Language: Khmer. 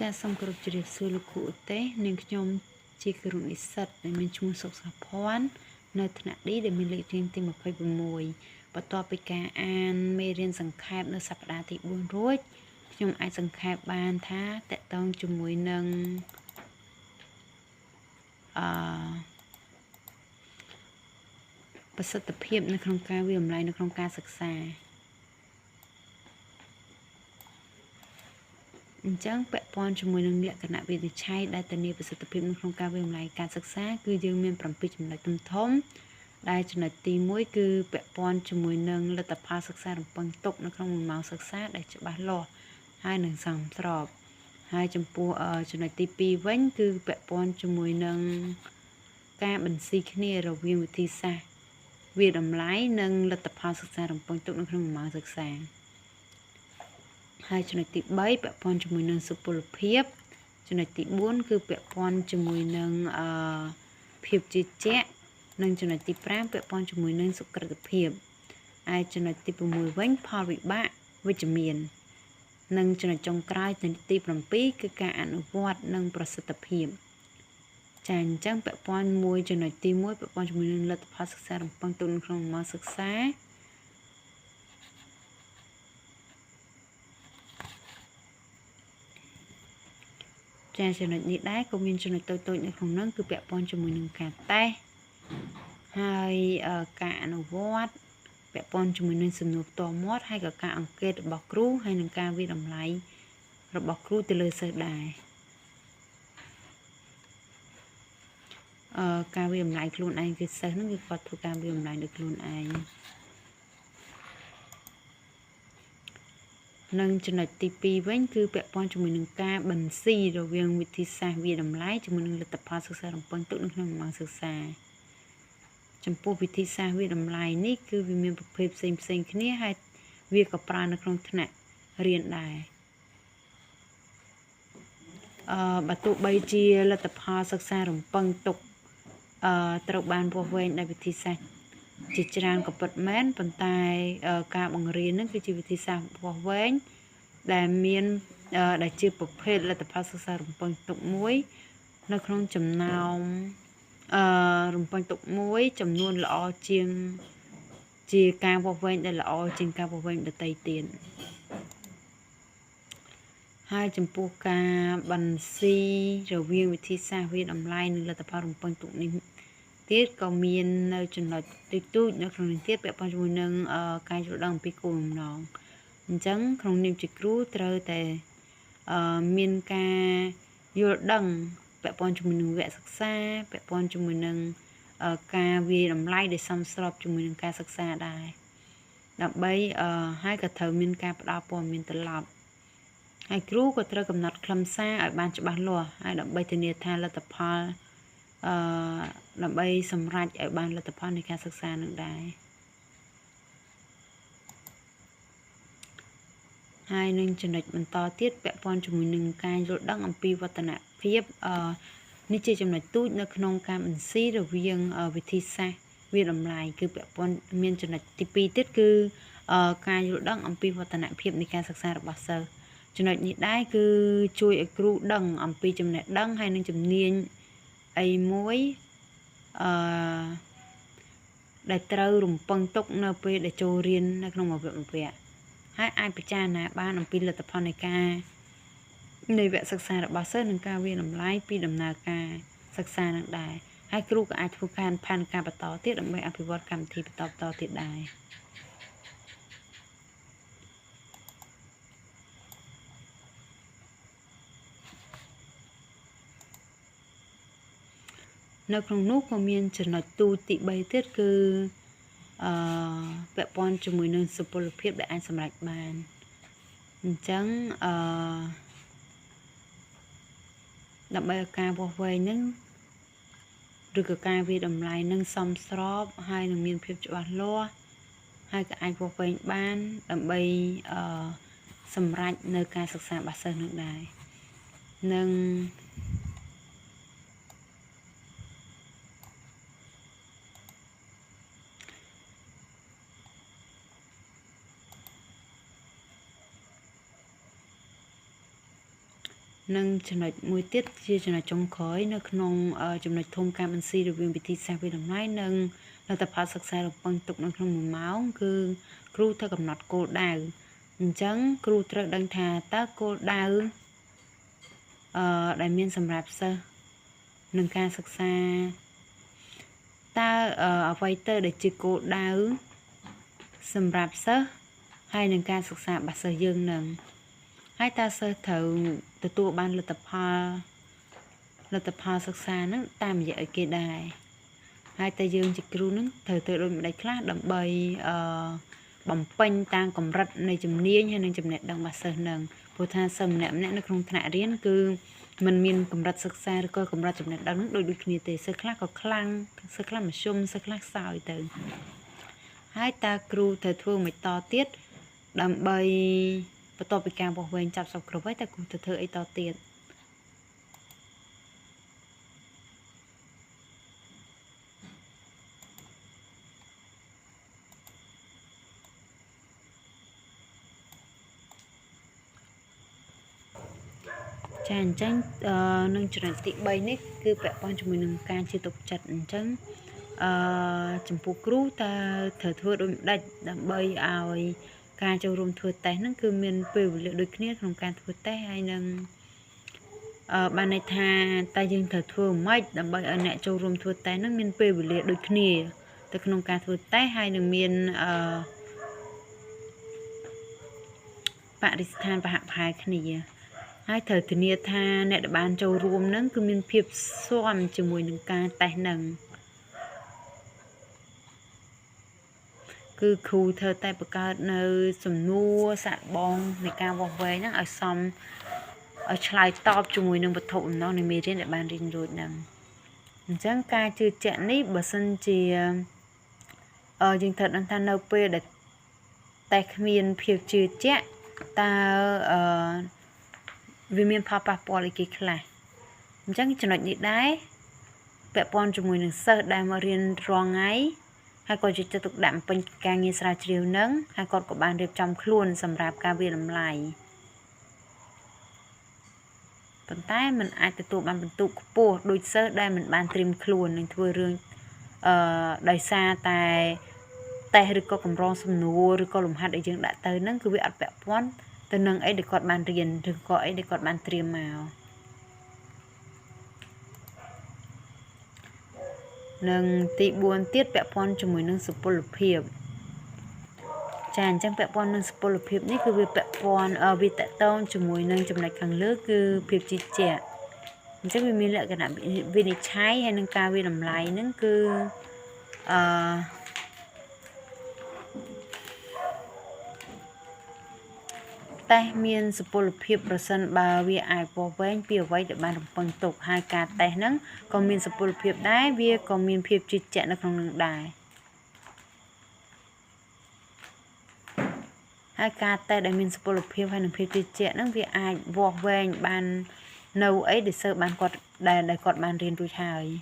ចាសសូមគោរពជម្រាបសួរលោកគ្រូឧទេសនាងខ្ញុំជាគ្រូនិស្សិតដែលមានឈ្មោះសុកសាភ័ណ្ឌនៅថ្នាក់ D ដែលមានលេខរៀងទី26បន្ទាប់ពីការអានមេរៀនសង្ខេបនៅសប្តាហ៍ទី4រួចខ្ញុំអាចសង្ខេបបានថាតកតងជាមួយនឹងប្រសិទ្ធភាពនៅក្នុងការវិតម្លៃនៅក្នុងការសិក្សាអញ្ចឹងពាក់ព័ន្ធជាមួយនឹងលក្ខណៈវិនិច្ឆ័យដែលធានាប្រសិទ្ធភាពនៅក្នុងការវិតម្លៃការសិក្សាគឺយើងមាន7ចំណុចធំៗដែលចំណុចទី1គឺពាក់ព័ន្ធជាមួយនឹងលទ្ធផលសិក្សារំពឹងទុកនៅក្នុងមួយម៉ោងសិក្សាដែលច្បាស់លាស់ហើយនឹងសមស្របហើយចំពោះចំណុចទី2វិញគឺពាក់ព័ន្ធជាមួយនឹងការបន្ស៊ីគ្នារវាងវិធីសាស្ត្រវិតម្លៃនិងលទ្ធផលសិក្សារំពឹងទុកនៅក្នុងមួយម៉ោងសិក្សាហើយចំណុចទី3ពាក់ព័ន្ធជាមួយនឹងសុពលភាពចំណុចទី4គឺពាក់ព័ន្ធជាមួយនឹងភាពជឿជាក់និងចំណុចទី5ពាក់ព័ន្ធជាមួយនឹងសុក្រិតភាពហើយចំណុចទី6វិញផលវិបាកវិជ្ជមាននិងចំណុចចុងក្រោយទី7គឺការអនុវត្តនិងប្រសិទ្ធភាពចាអញ្ចឹងពាក់ព័ន្ធមួយចំណុចទី1ពាក់ព័ន្ធជាមួយនឹងលទ្ធផលសិក្សារំពឹងទុកនៅក្នុងម៉ោងសិក្សាចាចំណុចនេះដែរក៏មានចំណុចតូចៗនៅក្នុងនោះគឺពាក់ព័ន្ធជាមួយនឹងការតេស្តហើយការអនុវត្តពាក់ព័ន្ធជាមួយនឹងសំណួរផ្ទាល់មាត់ហើយក៏ការអង្កេតរបស់គ្រូហើយនឹងការវិតម្លៃរបស់គ្រូទៅលើសិស្សដែរការវិតម្លៃខ្លួនឯងគឺសិស្សហ្នឹងគឺគាត់ធ្វើការវិតម្លៃដោយខ្លួនឯងនិងចំណុចទី2វិញគឺពាក់ព័ន្ធជាមួយនឹងការបន្ស៊ីរវាងវិធីសាស្ត្រវិតម្លៃជាមួយនឹងលទ្ធផលសិក្សារំពឹងទុកនៅក្នុងម៉ោងសិក្សាចំពោះវិធីសាស្ត្រវិតម្លៃនេះគឺវាមានប្រភេទផ្សេងៗគ្នាហើយវាក៏ប្រើនៅក្នុងថ្នាក់រៀនដែរបើទោះបីជាលទ្ធផលសិក្សារំពឹងទុកត្រូវបានវាស់វែងដោយវិធីសាស្ត្រជាច្រើនក៏ពិតមែនប៉ុន្តែការបង្រៀននឹងគឺជាវិធីសាស្ត្រវាស់វែងដែលមានដែលជាប្រភេទលទ្ធផលសិក្សារំពឹងទុកមួយនៅក្នុងចំណោមរំពឹងទុកមួយចំនួនល្អជាងជាការវាស់វែងដែលល្អជាងការវាស់វែងដទៃទៀតហើយចំពោះការបន្ស៊ីរវាងវិធីសាស្ត្រវិតម្លៃនិងលទ្ធផលរំពឹងទុកនេះទៀតក៏មាននៅចំណុចទូចៗនៅក្នុងនេះទៀតពាក់ព័ន្ធជាមួយនឹងការយល់ដឹងអំពីគោលបំណងអញ្ចឹងក្នុងនាមជាគ្រូត្រូវតែមានការយល់ដឹងពាក់ព័ន្ធជាមួយនឹងវគ្គសិក្សាពាក់ព័ន្ធជាមួយនឹងការវាតម្លៃដែលសមស្របជាមួយនឹងការសិក្សាដែរដើម្បីហើយក៏ត្រូវមានការផ្ដល់ព័ត៌មានត្រឡប់ហើយគ្រូក៏ត្រូវកំណត់ខ្លឹមសារឲ្យបានច្បាស់លាស់ហើយដើម្បីធានាថាលទ្ធផលដើម្បីសម្រេចឲ្យបានលទ្ធផលនៃការសិក្សានឹងដែរហើយនឹងចំណុចបន្តទៀតពាក់ព័ន្ធជាមួយនឹងការយល់ដឹងអំពីវឌ្ឍនភាពនេះជាចំណុចទូចនៅក្នុងការបន្ស៊ីរវាងវិធីសាស្ត្រវិតម្លៃគឺពាក់ព័ន្ធមានចំណុចទី2ទៀតគឺការយល់ដឹងអំពីវឌ្ឍនភាពនៃការសិក្សារបស់សិស្សចំណុចនេះដែរគឺជួយឲ្យគ្រូដឹងអំពីចំណេះដឹងហើយនឹងជំនាញអីមួយដែលត្រូវរំពឹងទុកនៅពេលដែលចូលរៀននៅក្នុងវគ្គហើយអាចពិចារណាបានអំពីលទ្ធផលនៃការនៃវគ្គសិក្សារបស់សិស្សនិងការវិតម្លៃពីដំណើរការសិក្សានឹងដែរហើយគ្រូក៏អាចធ្វើការផែនការបន្តទៀតដើម្បីអភិវឌ្ឍកម្មវិធីបន្តទៀតដែរនៅក្នុងនោះក៏មានចំណុចទូចទី3ទៀតគឺពាក់ព័ន្ធជាមួយនឹងសុពលភាពដែលអាចសម្រេចបានអញ្ចឹងដើម្បីឲ្យការវាស់វែងនឹងឬក៏ការវិតម្លៃនឹងសមស្របហើយនឹងមានភាពច្បាស់លាស់ហើយក៏អាចវាស់វែងបានដើម្បីសម្រេចនៅការសិក្សារបស់សិស្សនឹងដែរនិង nâng cho nó mùi tiết chia cho nó trong khói nó không cho nó thông cam anh si được viên bị thịt sang vì làm lái nâng là tập hợp sắc sai được bằng tục nó không máu cứ cru theo cầm nọt cô đào trắng cru trợn đang thà ta cô đào đại miên sầm rạp sơ nâng ca sắc xa ta ở vay tơ để chỉ cô đào sầm rạp sơ hai nâng ca sắc xa bạc sơ dương nâng hai ta sơ thầu từ tụ ban là tập hòa sắc xa nó tam dạy kê đài hai ta dương chỉ kêu nó thời thời đôi đại class đậm bầy bằng panh tang cầm rật này chùm nia hay nên chùm nẹt đằng bà sờ nằng phô tha sầm nẹm nẹt nó không thạ riêng cứ mình miên cầm rật sắc xa coi cầm rật chùm nẹt đằng đôi đôi kia từ sơ class có khlang sơ class mà xung sơ class sao từ hai ta kêu thời thương mày to tiết đậm bầy và to bị càng bỏ quên chập sọc rồi với ta cùng thời ấy to tiết chàng tranh nâng chuẩn tị bay nít cứ vẽ quan cho mình nâng can chưa tục chặt trắng chấm phụ cru ta thở thua đôi đạch đậm bay ảo ca châu rùm thua té nó cứ miền bều liệu đôi kia không can thua té hay nâng ban này tha ta dương thở thua mấy đậm bay ở nẹ châu rùm thua té nó miền bều liệu đôi kia ta không can thua té hay nâng miền Pakistan và hạng hai cái này hai thời thì nia tha nè đã ban châu rùm nâng cứ miền phiệp xoam cho mùi nâng ca tay nâng cứ khu thơ tay bậc cao nơi sầm nua sạ bong này cao vòng về nó ở xong ở slide top cho mùi nâng vật thụ nó này mê trên để ban riêng rồi nâng chẳng ca chưa chạm ní bà sân chỉ dừng thật anh ta nâu bê để tay miền phiệp chưa chạm ta vì miền papa policy lại chẳng cho nó như đấy vẽ pon cho mùi nâng sơ đai mà riêng rong ấy hai con chỉ cho tục đạm bên càng như sra chiều nắng hai con của bạn đẹp trong khuôn sầm rạp ca vi làm lại phần tay mình ai từ tụ bàn tụ po đôi sơ đây mình bàn trim khuôn nên thưa rương đầy xa tài tay được có cầm rong sầm nua được có lùm hạt để dương đã tới nắng cứ bị ắt vẽ pon từ nâng ấy để còn bàn riêng được có ấy để còn bàn trim màu nâng tị buồn tiết vẽ pon cho mùi nâng sụp lập hiệp chàng chẳng vẽ pon nâng sụp lập hiệp ní cứ việc vẽ pon vì tại tông cho mùi nâng trong này càng lứa cứ hiệp chi trẻ chắc vì mình lại cái nào vì này trái hay nâng cao vì làm lại nâng cứ tay miên sụp lập hiệp percent bà vì ai bỏ vén bìa vay để bàn bằng tục hai ca tay nâng còn miên sụp lập hiệp đái vì còn miên hiệp chi trẻ nó không nâng đài hai ca tay để miên sụp lập hiệp hay nâng hiệp chi trẻ nó vì ai bỏ vén bàn nâu ấy để sơ bàn quạt để quạt bàn riêng đuôi hài